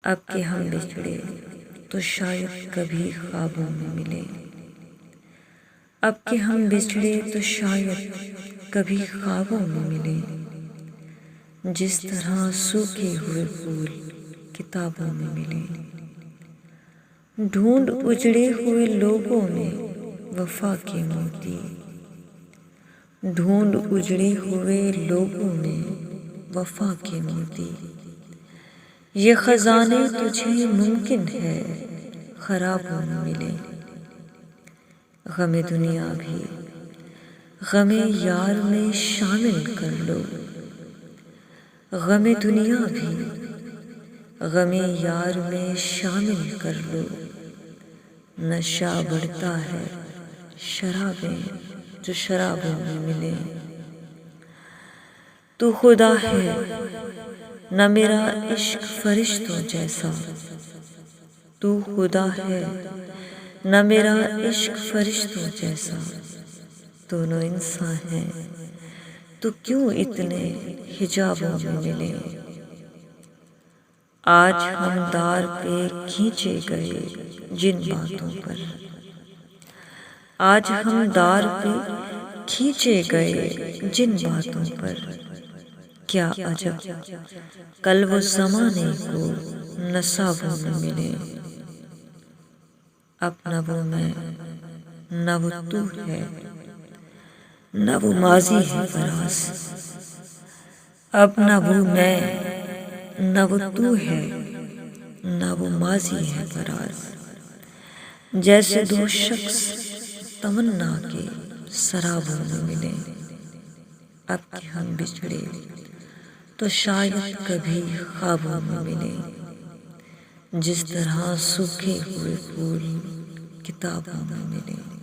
اب کہ ہم بچھڑے تو شاید کبھی خوابوں میں ملیں، اب کہ ہم بچھڑے تو شاید کبھی خوابوں میں ملیں، جس طرح سوکھے ہوئے پھول کتابوں میں ملیں۔ ڈھونڈ اجڑے ہوئے لوگوں میں وفا کے موتی، ڈھونڈ اجڑے ہوئے لوگوں میں وفا کے موتی۔ یہ خزانے تجھے ممکن ہے خرابوں میں ملیں۔ غم دنیا بھی غم یار میں شامل کر لو، غم دنیا بھی غم یار میں شامل کر لو۔ نشہ بڑھتا ہے شرابیں جو شرابوں میں ملیں۔ تو خدا ہے نہ میرا عشق فرشتوں جیسا، تو خدا ہے نہ میرا عشق فرشتوں جیسا۔ دونوں انسان ہیں تو کیوں اتنے حجابوں میں ملیں۔ آج ہم دار پہ کھینچے گئے جن باتوں پر، آج ہم دار پہ کھینچے گئے جن باتوں پر، کیا عجب کل وہ زمانے کو نصابوں میں ملیں۔ اب نہ وہ میں نہ وہ تو ہے، نہ وہ ماضی ہے فراز۔ اب نہ وہ میں نہ وہ تو ہے، نہ وہ ماضی ہے فراز۔ جیسے دو شخص تمنا کے سرابوں میں ملیں، اب کہ ہم بچھڑے تو شاید کبھی خوابوں میں ملیں، جس طرح سوکھے ہوئے پھول کتابوں میں ملیں۔